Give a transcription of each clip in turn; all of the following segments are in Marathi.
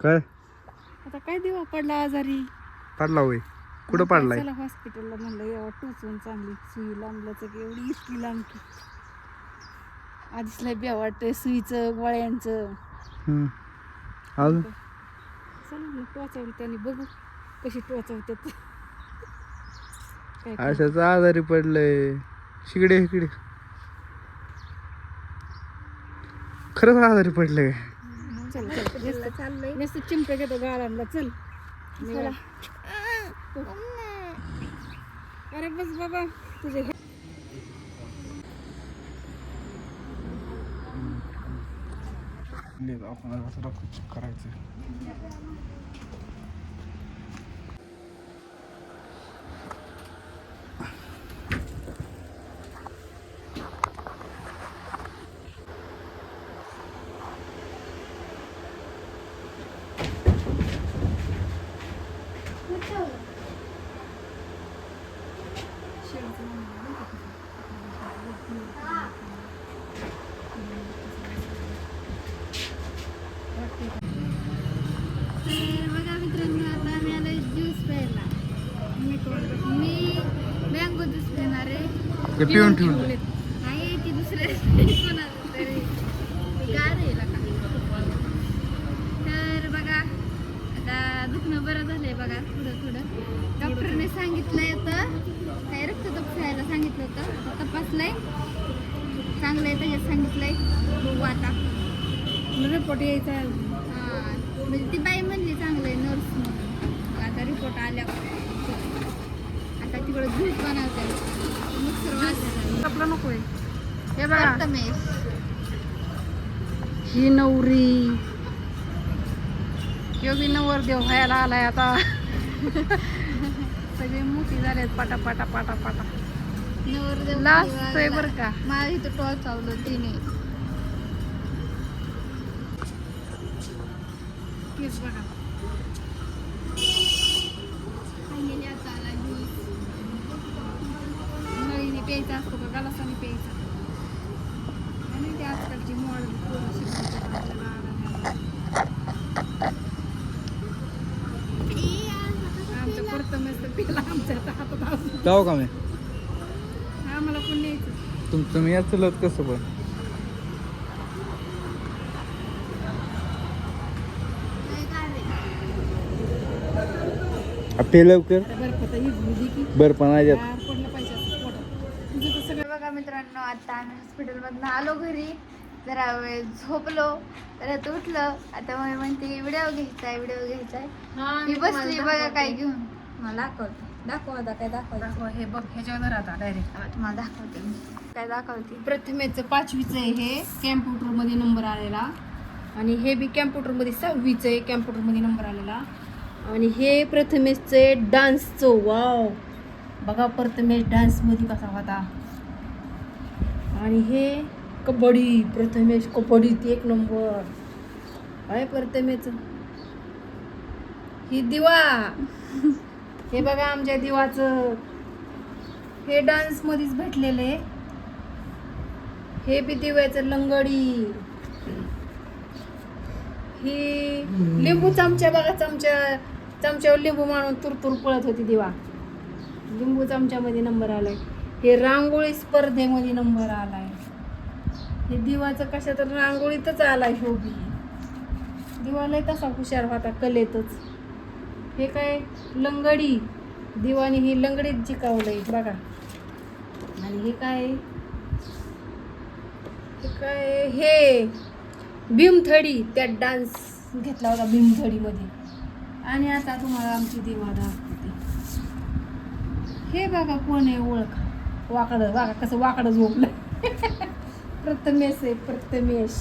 काय आता काय देवा पडला आजारी. पडला होय? कुठं पडलाय? चला हॉस्पिटलला म्हणलं यावं टोचून चांगली सुई लांबल्याचं की एवढी इतकी लांब की आधीच लय बे वाटतंय सुईचं गोळ्यांचं. अजून चला मग टोचावली त्यांनी बघू कशी टोचवतात. काय अशाच आजारी पडलंय. शिकडे इकडे खरंच आजारी पडलंय. चल चल चाललंय नुसतं चिमटा घेतो गाळांना. चल निघा. अरे बस बाबा तुझे करायचं. बघा मित्रांनो, आता आम्ही आलोय ज्यूस प्यायला. मी मँगो ज्यूस पिणार आहे. ते पिऊन ठेवून नाही ती दुसऱ्या कोणाचं तरी गार आहे का. तर बघा आता दुखणं बरं झालंय बघा थोडं थोडं. डॉक्टरने सांगितलंय होतं काय रक्त तपासायला सांगितलं होतं. तपासलंय चांगलं आहे त्याच्यात सांगितलंय. बघू आता रिपोर्ट यायचा. म्हणजे ती बाई म्हणली चांगलं आहे नर्स म्हणून. आता रिपोर्ट आल्या आता तिकडं ज्यूस बनवते मिक्सर वाजता. आपलं नको आहे. हे बघा प्रथमेश ही नवरी किंवा बी नवरदेव व्हायला आलाय आता. सगळे मोठी झालेत पाटा पाटा पाटा पाटा. नवरदेव लास्ट आहे बरं का. मला इथं टॉर्च तिने केस बघा. सांगितले आता आला ज्यूस. नळीने प्यायचा असतो का गलासाने प्यायचा. आणि ते आजकालची मॉडेल आमच्या प्रथमेश तर पिला आमच्या हातात असतो. जाऊ का मी? आम्हाला कोण न्यायचं. तुम्ही याच चलत कसं पण पे लवकर बर्फ तर इजली की बरं पण आहे गार पडलं पाहिजे असं पोटात. तुझं तर सगळं बघा मित्रांनो, आता आम्ही हॉस्पिटलमधून आलो घरी. जरा वेळ झोपलो परत उठलं. आता मग म्हणते व्हिडिओ घ्यायचाय ही बसली बघा काय घेऊन. मला दाखव आता काय दाखव. हे बघ ह्याच्यावर आता डायरेक्ट तुम्हाला दाखवते मी काय दाखवते. प्रथमेचं 5वीचं आहे हे कॅम्प्युटरमध्ये नंबर आलेला. आणि हे बी कॅम्प्युटरमध्ये 6वीचं आहे कॅम्प्युटरमध्ये नंबर आलेला. आणि हे प्रथमेशचे डान्सचं. वाव बघा प्रथमेश डान्समध्ये कसा होता. आणि हे कबड्डी प्रथमेश कबड्डीत 1 नंबर. काय प्रथमेश ही दिवा. हे बघा आमच्या दिवाचं हे डान्स मध्येच भेटलेले. हे बी दिव्याचं लंगडी. ही लिंबू चमचा बघा. चमच्यावर लिंबू मारून तुरतुर पळत होती दिवा. लिंबू चमच्यामध्ये नंबर आलाय. हे रांगोळी स्पर्धेमध्ये नंबर आलाय. हे दिवाचं कशा तर रांगोळीतच आलाय शोभी. दिवाला तसा हुशार होता कलेतच. हे काय लंगडी. दिवाने ही लंगडीत जिकावलंय बघा. आणि हे काय हे भीमथडी. त्यात डान्स घेतला होता भीमथडीमध्ये. आणि आता तुम्हाला आमची दिवा दाखवते. हे बघा कोण आहे ओळखा. वाकडं बघा कसं वाकडं झोपलं. प्रथमेश आहे प्रथमेश.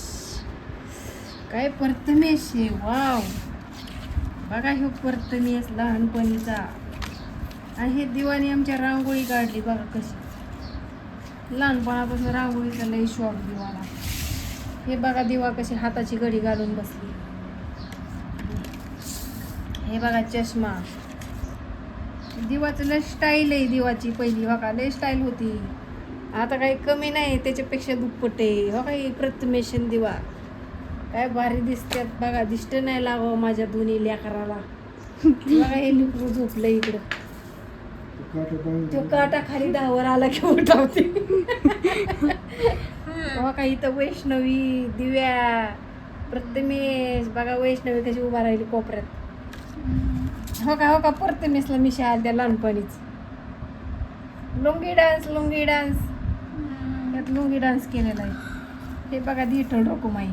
काय प्रथमेश आहे. वाव बघा हे प्रथमेश लहानपणीचा. आणि हे दिवाने आमच्या रांगोळी काढली बघा कशी. लहानपणापासून रांगोळीचा लई शॉक दिवाला. हे बघा दिवा कशी हाताची घडी घालून बसली. हे बघा चष्मा. दिवाचं लय स्टाईल आहे. दिवाची पहिली बघा लय स्टाईल होती. आता काही कमी नाही त्याच्यापेक्षा दुप्पट आहे. हो काही प्रथमेश दिवा. काय भारी दिसतात बघा. दिष्ट नाही लावावं माझ्या दोन्ही लेकराला. बघा हे लिकरू झोपलं इकडं. तो काटा खाली दहावर आला की उठावते. बघा इथं वैष्णवी, दिव्या, प्रथमेश. बघा वैष्णवी कशी उभा राहिली कोपऱ्यात. हो का प्रथमेशला मिशा आल्या त्या लहानपणीच. लुंगी डान्स यात लुंगी डान्स केलेला आहे. हे बघा दिठं डोकुमाई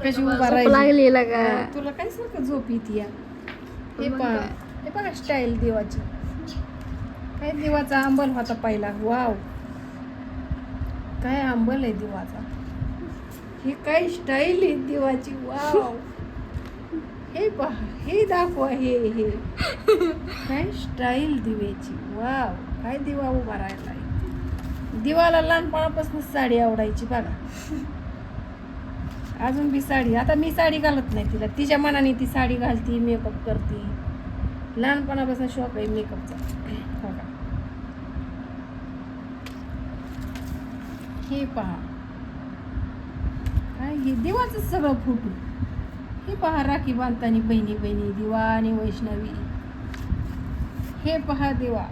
कशी उभा राहिली. तुला काय सारखं झोप येते या. हे बघा स्टाईल देवाची. काय देवाचा अंबल होता पहिला. वाव काय अंबल आहे देवाचा. हे काय स्टाईल आहे देवाची. वाव हे पहा, हे दाखवा. हे काय स्टाईल दिव्याची. वाव काय दिवा उभा राहिला. दिवाला लहानपणापासून साडी आवडायची बघा. अजून बी साडी. आता मी साडी घालत नाही तिला. तिच्या मनाने ती साडी घालती, मेकअप करते. लहानपणापासून शौक आहे मेकअपचा. हो का. हे पहा काय हे देवाचं सगळं फोटो. हे पहा राखी बांधताना बहिणी दिवा आणि वैष्णवी. हे पहा दिवा.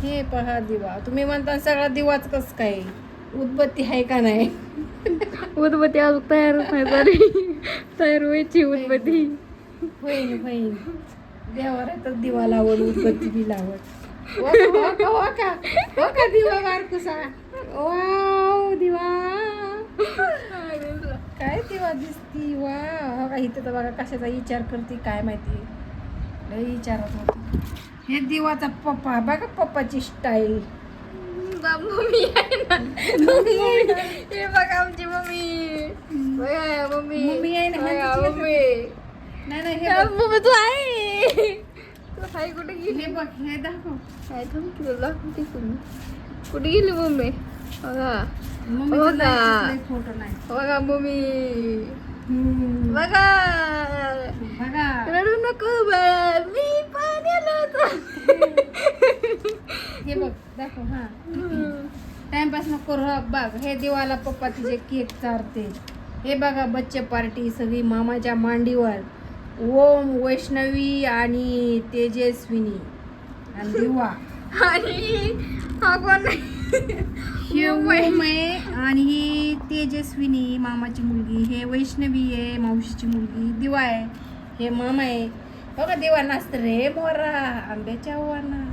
हे पहा दिवा. तुम्ही म्हणता सगळा दिवाच कस काय. उदबत्ती आहे का नाही. उदबत्ती अजून तयारच नाही झाली. तयार व्हायची उदबत्ती. होईन देवाला तर दिवा लावल, उदबत्ती बी लावल. का दिवा बारकुसा. वाव दिवा काय दिवा दिसती. वा इथं तर बघा कशाचा विचार करते काय माहिती. लय विचारत होती. हे दिवाचा पप्पा बघा. पप्पाची स्टाईल. मम्मी आहे ना. हे बघा आमची मम्मी. बघा मम्मी आहे ना. मम्मी. नाही हे मम्मी तू आहे. तू हाय कुठे गेली. हे बघ हे दाखव. काय थांब तुला दाखवते तुम्ही. कुठे गेली मम्मी. बघा फोटो नाही. बघा मम्मी. बघा रडू नको बाळा. मी पाण्याला होतो. हे बघ दाखव. हा टाइमपास नको करू. बघ हे दिवाला पप्पा तिचे केक चारते. हे बघा बच्चे पार्टी सगळी मामाच्या मांडीवर. ओम, वैष्णवी आणि तेजस्विनी आणि दिवा. आणि हा कोण हे ओम आहे आणि ही तेजस्विनी मामाची मुलगी. हे वैष्णवी आहे मावशीची मुलगी. दिवा आहे. हे मामा आहे. बघा दिवा नाचत रे मोरा आंब्याच्या वाना.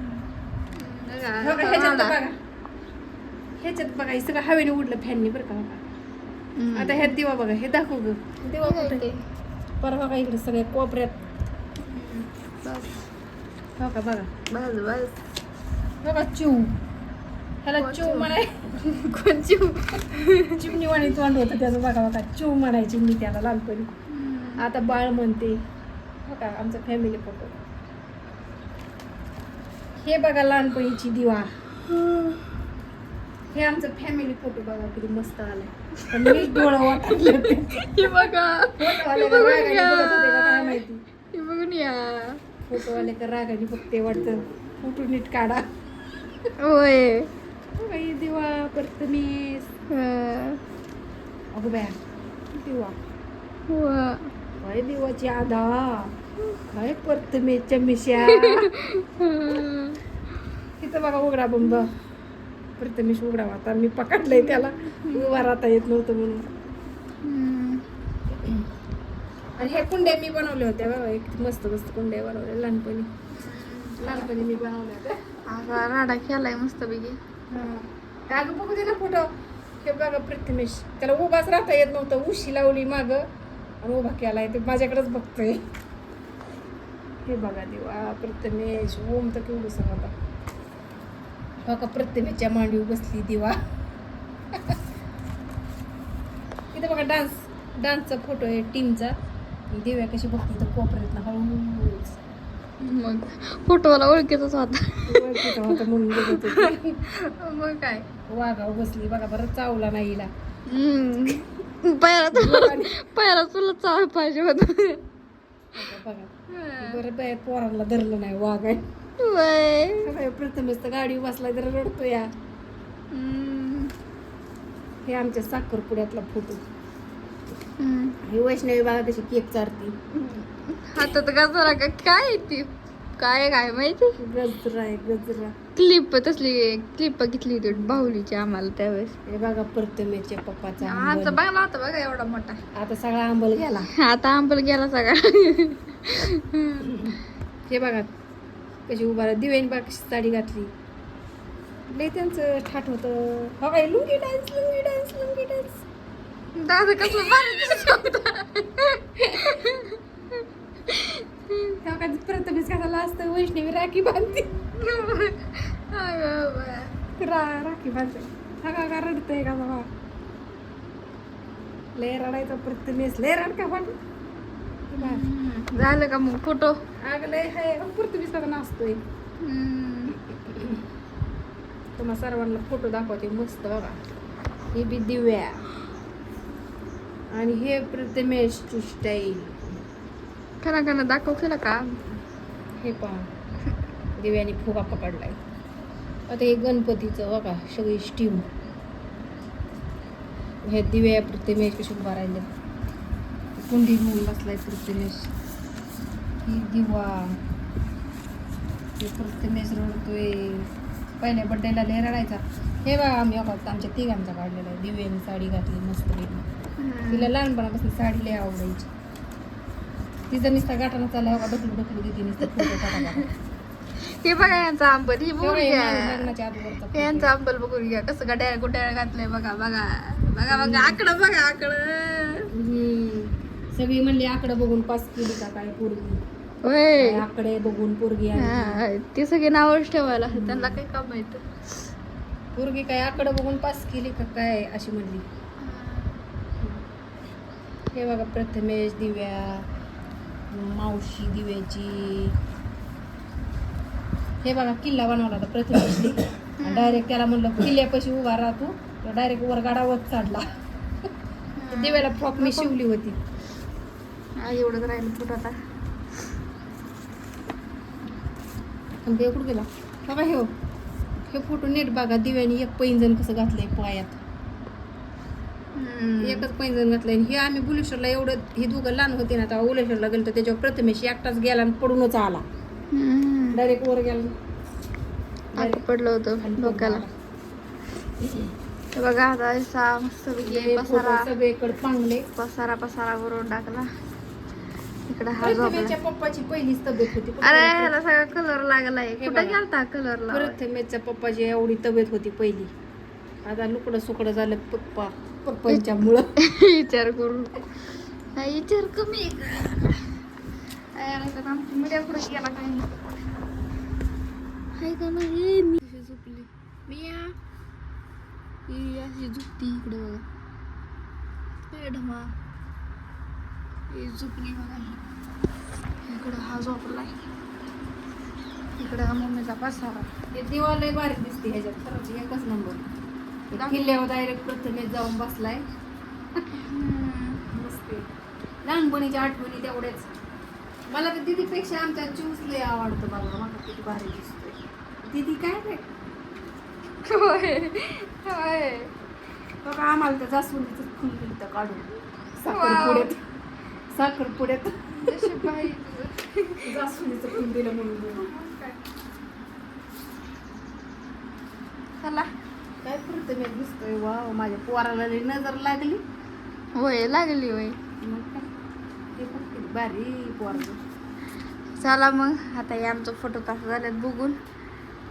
ह्याच्यात बघा हे सगळं हवेने उडलं फॅननी बरं का. बघा आता ह्यात दिवा बघा. हे दाखव ग दिवा कुठे. परवा बघा इकडे सगळ्या कोपऱ्यात. हो का बघा. बस बघा चिव. ह्याला चिव म्हणाय. कोण चिव. चिमणीवाणी तोंड होतं त्याचं. बघा चिव म्हणायची मी त्याला लहानपणी. आता बाळ म्हणते. हो का आमचा फॅमिली फोटो. हे बघा लहानपणीची दिवा. हे आमचं फॅमिली फोटो बघा किती मस्त आलाय. पण मी डोळा वाटले. हे बघा. काय माहिती. हे बघून या. फोटोवाले तर रागाने बघते वाटतं. फोटो नीट काढा. होय बाई दिवा प्रथमेश. अगो बाया दिवा. काय दिवाची आधा. काय प्रथमेशच्या मिश्या. तिथं बघा उघडा बंब. प्रथमेश उघडा होता. मी पकडलंय त्याला. उभा राहता येत नव्हतं म्हणून. आणि हे कुंड्या मी बनवल्या होत्या बघा. एक मस्त कुंड्या बनवल्या लहानपणी मी बनवल्या होत्या. राडा केलाय मस्त पैकी. काग बघू दे ना फोटो. हे बघा प्रथमेश. त्याला उभाच राहता येत नव्हतं. उशी लावली माग आणि उभा केलाय. ते माझ्याकडेच बघतोय. हे बघा दिवा प्रथमेश. ओम तर केवढं सांगा. बघा प्रथमेशच्या मांडीवर बसली दिवा. इथं बघा डान्सचा फोटो आहे टीमचा. दिव्या कशी बघते तर कोपऱ्यात हळूच. मग फोटोवाला ओळखीतच होता. म्हणून बघत होती. मग काय वाघावर बसली बघा. बरं चावला नाही हिला. पायाला तुला चाव पाहिजे होत. बघा बरं बाय पोरांना धरलं नाही. वाघ आहे. प्रथमेश तर गाडी बसला तर रडतो या. हे आमच्या साखरपुड्यातला फोटो. हम्म. ही वैष्णवी बघा कशी केक चारती. हातात गजरा का काय आहे ती काय काय माहिती गजरा आहे गजरा. क्लिप तसली क्लिप घेतली होती बाहुलीची आम्हाला त्यावेळेस. हे बघा प्रथमेच्या पप्पाचा आमचा आंबल. बंगला होता बघा एवढा मोठा. आता सगळा आंबल गेला. आता आंबल गेला सगळा. हे बघा कशी उभा दिव्याने बघा कशी साडी घातली. लय त्यांचं ठाठ होतं. हो काय lungi dance lungi dance lungi dance. दादा कसलं भारी दिसत होता. तेव्हा का प्रथमेश कसाला असतं वैष्णवी राखी बांधते. राखी बांधते. हा का रडतंय का बाबा. लय रडायचा प्रथमेश लय रड का पण. झालं का मग फोटो. अगं लय हाय प्रथमेश कसा नाचतोय. तुम्हाला सर्वांना फोटो दाखवते मस्त बघा. ही बी दिव्या आणि हे प्रथमेशची स्टाईल. खरा दाखव केलं का. हे पहा दिव्याने फुगा पकडलाय. आता हे गणपतीचं बघा सगळी स्टीम. हे दिव्या प्रथमेश कशी उभा राहिले. कुंडी घेऊन बसलाय प्रथमेश. ही दिवा. हे प्रथमेश रडतोय. पहिल्या बड्डेला लय रडायचा. हे बघा आम्ही आमच्या तिघांचा काढलेला आहे. दिव्याने साडी घातली मस्त पैकी. तिला लहानपणापासून साडी लय आवडायची. तिचा नुसता गाठाना चालला बघा ढकलू ढकलू देते नुसतं फोटो काढा. हे बघा यांचा आंबल ही बघून घ्या. लग्नाच्या अगोदरचा यांचा आंबल बघून घ्या कसं गड्या गुड्या घातलंय बघा बघा बघा बघा आकडं बघा आकडं. सगळी म्हणली आकडं बघून पास केली का काय पोरगी. होय आकडे बघून पोरगी हा, ते सगळे नावच ठेवायला त्यांना काही काम माहित. पोरगी काय आकडं बघून पास केली का काय अशी म्हणली. हे बघा प्रथमेश दिव्या मावशी दिव्याची. हे बघा किल्ला बनवला होता प्रथमेशने. डायरेक्ट त्याला म्हणलं किल्ल्यापाशी उभा राहतो. डायरेक्ट वर गाडावर चढला. दिव्याला फ्रॉक मी शिवली होती. एवढंच राहिलं फोटो आता. आणि ते कुठं गेला बघा. हे फोटो नीट बघा. दिव्याने एक पैंजण कसं घातलंय पायात. एकच पैंजण घातलंय. हे आम्ही बुलेश्वरला एवढं हे दोघं लहान होते ना तेव्हा बुलेश्वरला गेलो तर त्याच्यावर प्रथमेश एकटाच गेला आणि पडूनच आला. डायरेक्ट वर गेला. पडलं होतं डोक्याला. बघा आता असा मस्त पसारा सगळीकडे चांगले पसारा भरून टाकला. इकडे हा झोपला. प्रथमेशच्या पप्पाची पहिलीच तब्येत होती. अरे ह्याला सगळा कलर लागलाय. कुठं गेलता कलरला. प्रथमेशच्या पप्पाची एवढी तब्येत होती पहिली. आता लुकडं सुकडं झालं पप्पांच्या मुळे. विचार करून विचार कमी आमची मीडिया पुढे गेला काही का नाही. मी झोपली मिया ही अशी झोपती इकडे बघा. ढमा ही झोपली बघा. इकडं हा झोपलाय. इकडं हा मम्मीचा पसारा. हे दिवा लय भारी दिसते ह्याच्यात खरंच एकच नंबर. किल्ल्यावर डायरेक्ट प्रथमेश जाऊन बसलाय. मस्त लहानपणीच्या आठवणी तेवढ्याच. मला तर दीदीपेक्षा आमच्या ज्यूस लय आवडतं बघा. मला किती भारी दिसतोय. दीदी काय रे बघा आम्हाला तर जास्वंदीचं फुल दिलं काढून साखरपुड्यात जास्वंदीचं फुल दिलं म्हणून. चला काय प्रथमेश दिसतोय. वा माझ्या पोराला लई नजर लागली. होय लागली होय. मग काय ते पण किती भारी पोरग. चला मग आता हे आमचं फोटो कसं झालेत बघून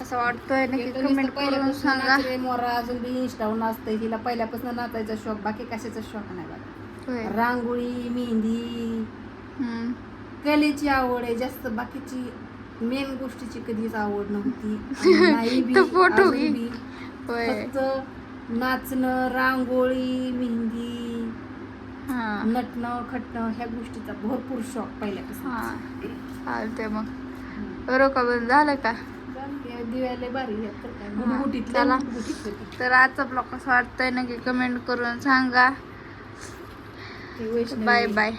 कसं वाटतोय नक्की कमेंट करून सांगा. मोरा अजून बी इंस्टावर नाचतंय. तिला पहिल्यापासून नाचायचा शौक. बाकी कशाचा शौक नाही बघा. होय. रांगोळी मेहंदी कलेची आवड आहे जास्त. बाकीची मेन गोष्टीची कधीच आवड नव्हती. नाही बी, तो फोटो अजून बी. होय. फक्त नाचणं रांगोळी मेहंदी हा नटणं खटणं ह्या गोष्टीचा भरपूर शौक पहिल्यापासून. हा ते मग बरोबर का बंद झालं का. दिव्याला बारी चला तर आजचा ब्लॉग कसं वाटतंय नक्की कमेंट करून सांगा. Bye bye.